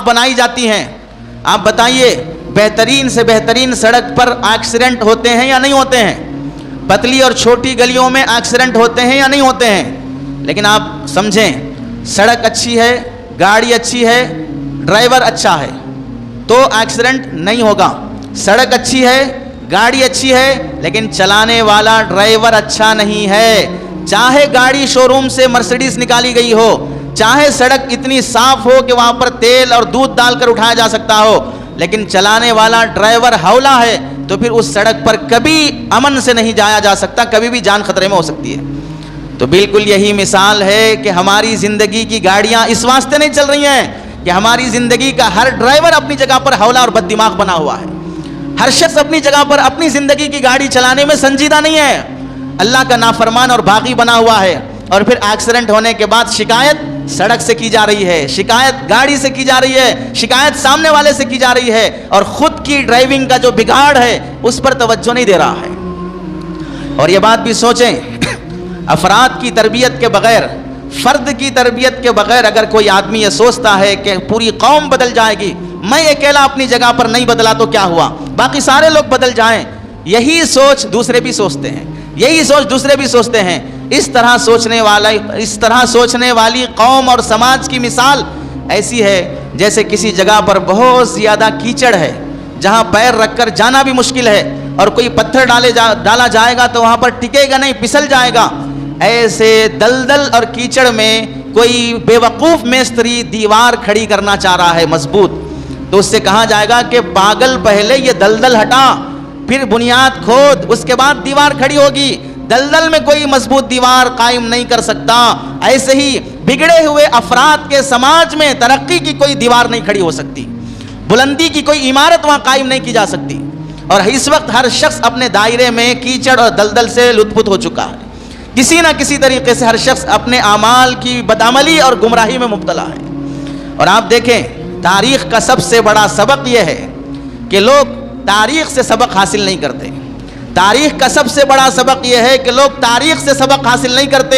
بنائی جاتی ہیں، آپ بتائیے بہترین سے بہترین سڑک پر ایکسیڈنٹ ہوتے ہیں یا نہیں ہوتے ہیں؟ پتلی اور چھوٹی گلیوں میں ایکسیڈنٹ ہوتے ہیں یا نہیں ہوتے ہیں؟ لیکن آپ سمجھیں، سڑک اچھی ہے، گاڑی اچھی ہے، ڈرائیور اچھا ہے تو ایکسیڈنٹ نہیں ہوگا۔ سڑک اچھی ہے، گاڑی اچھی ہے، لیکن چلانے والا ڈرائیور اچھا نہیں ہے، چاہے گاڑی شو روم سے مرسیڈیز نکالی گئی ہو، چاہے سڑک اتنی صاف ہو کہ وہاں پر تیل اور دودھ ڈال کر اٹھایا جا سکتا ہو، لیکن چلانے والا ڈرائیور ہولا ہے تو پھر اس سڑک پر کبھی امن سے نہیں جایا جا سکتا، کبھی بھی جان خطرے میں ہو سکتی ہے۔ تو بالکل یہی مثال ہے کہ ہماری زندگی کی گاڑیاں اس واسطے نہیں چل رہی ہیں کہ ہماری زندگی کا ہر ڈرائیور اپنی جگہ پر ہولا اور بد دماغ بنا ہوا ہے، ہر شخص اپنی جگہ پر اپنی زندگی کی گاڑی چلانے میں سنجیدہ نہیں ہے، اللہ کا نافرمان اور باغی بنا ہوا ہے، اور پھر ایکسیڈنٹ ہونے کے بعد شکایت سڑک سے کی جا رہی ہے، شکایت گاڑی سے کی جا رہی ہے، شکایت سامنے والے سے کی جا رہی ہے، اور خود کی ڈرائیونگ کا جو بگاڑ ہے اس پر توجہ نہیں دے رہا ہے۔ اور یہ بات بھی سوچیں، افراد کی تربیت کے بغیر، فرد کی تربیت کے بغیر اگر کوئی آدمی یہ سوچتا ہے کہ پوری قوم بدل جائے گی، میں اکیلا اپنی جگہ پر نہیں بدلا تو کیا ہوا، باقی سارے لوگ بدل جائیں، یہی سوچ دوسرے بھی سوچتے ہیں، یہی سوچ دوسرے بھی سوچتے ہیں۔ اس طرح سوچنے والی قوم اور سماج کی مثال ایسی ہے جیسے کسی جگہ پر بہت زیادہ کیچڑ ہے، جہاں پیر رکھ کر جانا بھی مشکل ہے، اور کوئی پتھر ڈالا جائے گا تو وہاں پر ٹکے گا نہیں، پھسل جائے گا۔ ایسے دلدل اور کیچڑ میں کوئی بے وقوف میستری دیوار کھڑی کرنا چاہ رہا ہے مضبوط، تو اس سے کہا جائے گا کہ پاگل، پہلے یہ دلدل ہٹا، پھر بنیاد کھود، اس کے بعد دیوار کھڑی ہوگی۔ دلدل میں کوئی مضبوط دیوار قائم نہیں کر سکتا، ایسے ہی بگڑے ہوئے افراد کے سماج میں ترقی کی کوئی دیوار نہیں کھڑی ہو سکتی، بلندی کی کوئی عمارت وہاں قائم نہیں کی جا سکتی۔ اور اس وقت ہر شخص اپنے دائرے میں کیچڑ اور دلدل سے لطف پت ہو چکا ہے، کسی نہ کسی طریقے سے ہر شخص اپنے اعمال کی بدعملی اور گمراہی میں مبتلا ہے۔ اور آپ دیکھیں، تاریخ کا سب سے بڑا سبق یہ ہے کہ لوگ تاریخ سے سبق حاصل نہیں کرتے۔ تاریخ کا سب سے بڑا سبق یہ ہے کہ لوگ تاریخ سے سبق حاصل نہیں کرتے،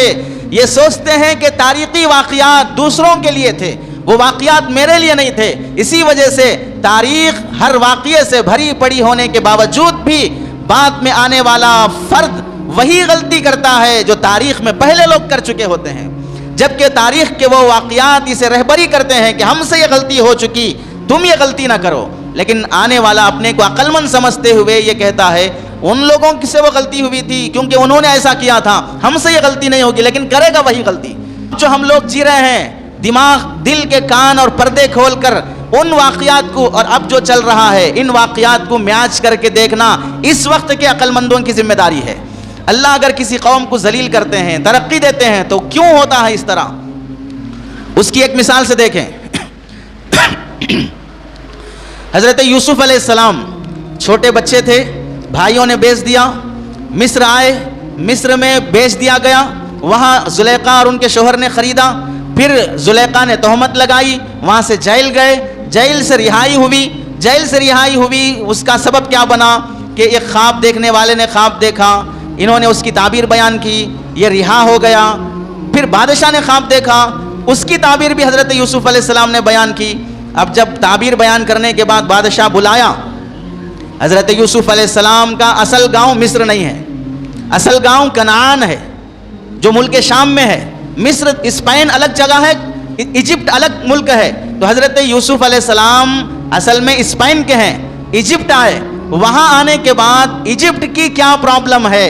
یہ سوچتے ہیں کہ تاریخی واقعات دوسروں کے لیے تھے، وہ واقعات میرے لیے نہیں تھے، اسی وجہ سے تاریخ ہر واقعے سے بھری پڑی ہونے کے باوجود بھی بعد میں آنے والا فرد وہی غلطی کرتا ہے جو تاریخ میں پہلے لوگ کر چکے ہوتے ہیں، جبکہ تاریخ کے وہ واقعات اسے رہبری کرتے ہیں کہ ہم سے یہ غلطی ہو چکی، تم یہ غلطی نہ کرو۔ لیکن آنے والا اپنے کو عقل مند سمجھتے ہوئے یہ کہتا ہے ان لوگوں سے وہ غلطی ہوئی تھی کیونکہ انہوں نے ایسا کیا تھا، ہم سے یہ غلطی نہیں ہوگی، لیکن کرے گا وہی غلطی۔ جو ہم لوگ جی رہے ہیں، دماغ، دل کے کان اور پردے کھول کر ان واقعات کو اور اب جو چل رہا ہے ان واقعات کو میچ کر کے دیکھنا اس وقت کے عقل مندوں کی ذمہ داری ہے۔ اللہ اگر کسی قوم کو ذلیل کرتے ہیں، ترقی دیتے ہیں تو کیوں ہوتا ہے اس طرح؟ اس کی ایک مثال سے دیکھیں۔ حضرت یوسف علیہ السلام چھوٹے بچے تھے، بھائیوں نے بیچ دیا، مصر آئے، مصر میں بیچ دیا گیا، وہاں زلیخا اور ان کے شوہر نے خریدا، پھر زلیخا نے تہمت لگائی، وہاں سے جیل گئے، جیل سے رہائی ہوئی، اس کا سبب کیا بنا کہ ایک خواب دیکھنے والے نے خواب دیکھا، انہوں نے اس کی تعبیر بیان کی، یہ رہا ہو گیا۔ پھر بادشاہ نے خواب دیکھا، اس کی تعبیر بھی حضرت یوسف علیہ السلام نے بیان کی۔ اب جب تعبیر بیان کرنے کے بعد بادشاہ بلایا، حضرت یوسف علیہ السلام کا اصل گاؤں مصر نہیں ہے، اصل گاؤں کنعان ہے جو ملک شام میں ہے۔ مصر، اسپین الگ جگہ ہے، ایجپٹ الگ ملک ہے، تو حضرت یوسف علیہ السلام اصل میں اسپین کے ہیں، ایجپٹ آئے، وہاں آنے کے بعد ایجپٹ کی کیا پرابلم ہے،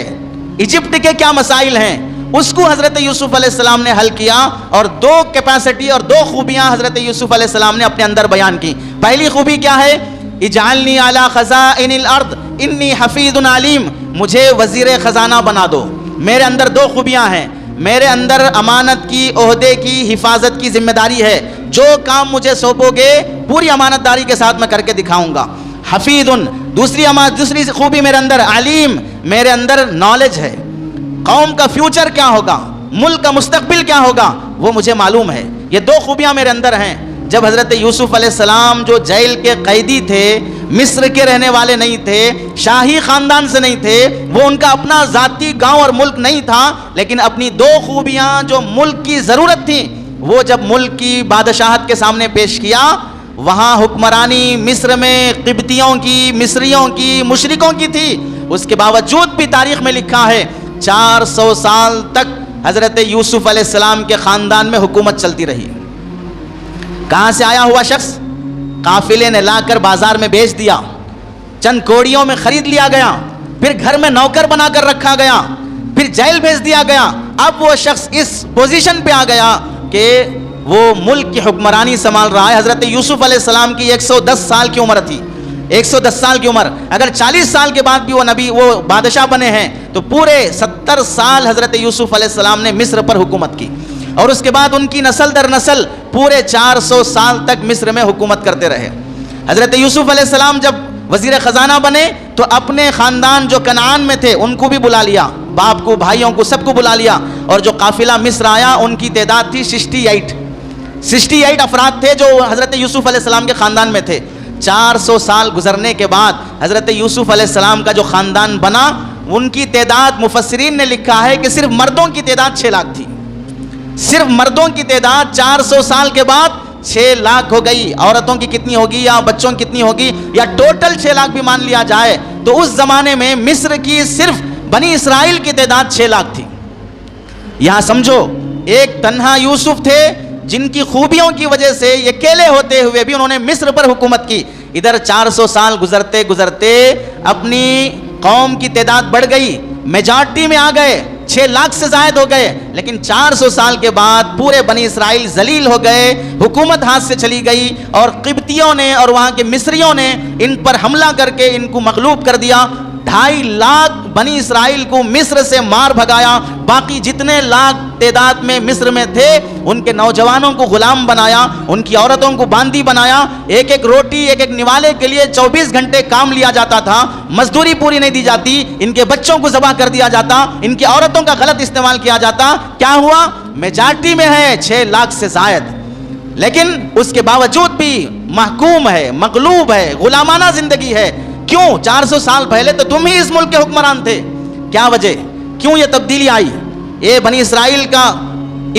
ایجپٹ کے کیا مسائل ہیں، اس کو حضرت یوسف علیہ السلام نے حل کیا، اور دو کیپیسٹی اور دو خوبیاں حضرت یوسف علیہ السلام نے اپنے اندر بیان کی۔ پہلی خوبی کیا ہے؟ اجعلنی علی خزائن الارض انی حفیظ علیم، مجھے وزیر خزانہ بنا دو۔ میرے اندر دو خوبیاں ہیں، میرے اندر امانت کی، عہدے کی، حفاظت کی ذمہ داری ہے، جو کام مجھے سونپو گے پوری امانت داری کے ساتھ میں کر کے دکھاؤں گا۔ حفیظ، دوسری خوبی میرے اندر علیم، میرے اندر نالج ہے، قوم کا فیوچر کیا ہوگا، ملک کا مستقبل کیا ہوگا وہ مجھے معلوم ہے۔ یہ دو خوبیاں میرے اندر ہیں۔ جب حضرت یوسف علیہ السلام جو جیل کے قیدی تھے، مصر کے رہنے والے نہیں تھے، شاہی خاندان سے نہیں تھے، وہ ان کا اپنا ذاتی گاؤں اور ملک نہیں تھا، لیکن اپنی دو خوبیاں جو ملک کی ضرورت تھی وہ جب ملک کی بادشاہت کے سامنے پیش کیا وہاں حکمرانی مصر میں قبطیوں کی، مصریوں کی، مشرکوں کی تھی، اس کے باوجود بھی تاریخ میں لکھا ہے 400 سال تک حضرت یوسف علیہ السلام کے خاندان میں حکومت چلتی رہی۔ کہاں سے آیا ہوا شخص؟ قافلے نے لا کر بازار میں بیچ دیا، چند کوڑیوں میں خرید لیا گیا، پھر گھر میں نوکر بنا کر رکھا گیا، پھر جیل بھیج دیا گیا۔ اب وہ شخص اس پوزیشن پہ آ گیا کہ وہ ملک کی حکمرانی سنبھال رہا ہے۔ حضرت یوسف علیہ السلام کی 110 سال کی عمر تھی، 110 سال کی عمر، اگر 40 سال کے بعد بھی وہ بادشاہ بنے ہیں تو پورے 70 سال حضرت یوسف علیہ السلام نے مصر پر حکومت کی، اور اس کے بعد ان کی نسل در نسل پورے 400 سال تک مصر میں حکومت کرتے رہے۔ حضرت یوسف علیہ السلام جب وزیر خزانہ بنے تو اپنے خاندان جو کنعان میں تھے ان کو بھی بلا لیا، باپ کو، بھائیوں کو، سب کو بلا لیا، اور جو قافلہ مصر آیا ان کی تعداد تھی 68 افراد تھے جو حضرت یوسف علیہ السلام کے خاندان میں تھے۔ 400 سال گزرنے کے بعد حضرت یوسف علیہ السلام کا جو خاندان بنا، ان کی تعداد مفسرین نے لکھا ہے کہ صرف مردوں کی تعداد 6 لاکھ تھی، صرف مردوں کی تعداد 400 سال کے بعد 6 لاکھ ہو گئی۔ عورتوں کی کتنی ہوگی یا بچوں کی کتنی ہوگی، یا ٹوٹل 6 لاکھ بھی مان لیا جائے تو اس زمانے میں مصر کی صرف بنی اسرائیل کی تعداد 6 لاکھ تھی۔ یہاں سمجھو ایک تنہا یوسف تھے جن کی خوبیوں کی وجہ سے یہ اکیلے ہوتے ہوئے بھی انہوں نے مصر پر حکومت کی۔ ادھر 400 سال گزرتے گزرتے اپنی قوم کی تعداد بڑھ گئی، میجارٹی میں آ گئے، 6 لاکھ سے زائد ہو گئے، لیکن 400 سال کے بعد پورے بنی اسرائیل ذلیل ہو گئے، حکومت ہاتھ سے چلی گئی، اور قبطیوں نے اور وہاں کے مصریوں نے ان پر حملہ کر کے ان کو مغلوب کر دیا۔ 2.5 لاکھ بنی اسرائیل کو مصر سے مار بھگایا، باقی جتنے لاکھ تعداد میں مصر میں تھے ان کے نوجوانوں کو غلام بنایا، ان کی عورتوں کو باندی بنایا، ایک ایک روٹی، ایک ایک نوالے کے لیے 24 گھنٹے کام لیا جاتا تھا، مزدوری پوری نہیں دی جاتی، ان کے بچوں کو ذبح کر دیا جاتا، ان کی عورتوں کا غلط استعمال کیا جاتا۔ کیا ہوا؟ میجارٹی میں ہے 6 لاکھ سے زائد، لیکن اس کے باوجود بھی محکوم ہے، مغلوب ہے، غلامانہ زندگی ہے۔ کیوں؟ 400 سال پہلے تو تم ہی اس ملک کے حکمران تھے، کیا وجہ؟ کیوں یہ تبدیلی آئی؟ یہ بنی اسرائیل کا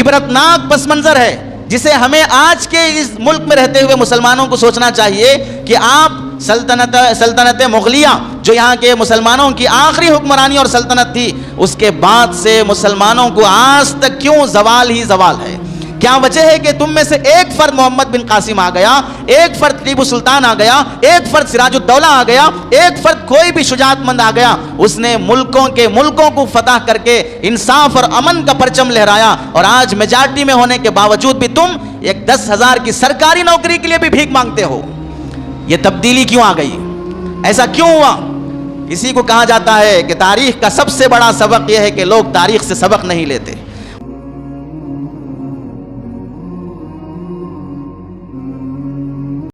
عبرتناک پس منظر ہے جسے ہمیں آج کے اس ملک میں رہتے ہوئے مسلمانوں کو سوچنا چاہیے کہ آپ سلطنت مغلیہ جو یہاں کے مسلمانوں کی آخری حکمرانی اور سلطنت تھی، اس کے بعد سے مسلمانوں کو آج تک کیوں زوال ہی زوال ہے؟ کیا وجہ ہے کہ تم میں سے ایک فرد محمد بن قاسم آ گیا، ایک فرد ٹیپو سلطان آ گیا، ایک فرد سراج الدولہ آ گیا، ایک فرد کوئی بھی شجاعت مند آ گیا، اس نے ملکوں کو فتح کر کے انصاف اور امن کا پرچم لہرایا، اور آج میجارٹی میں ہونے کے باوجود بھی تم ایک 10,000 کی سرکاری نوکری کے لیے بھی بھیک مانگتے ہو۔ یہ تبدیلی کیوں آ گئی؟ ایسا کیوں ہوا؟ اسی کو کہا جاتا ہے کہ تاریخ کا سب سے بڑا سبق یہ ہے کہ لوگ تاریخ سے سبق نہیں لیتے۔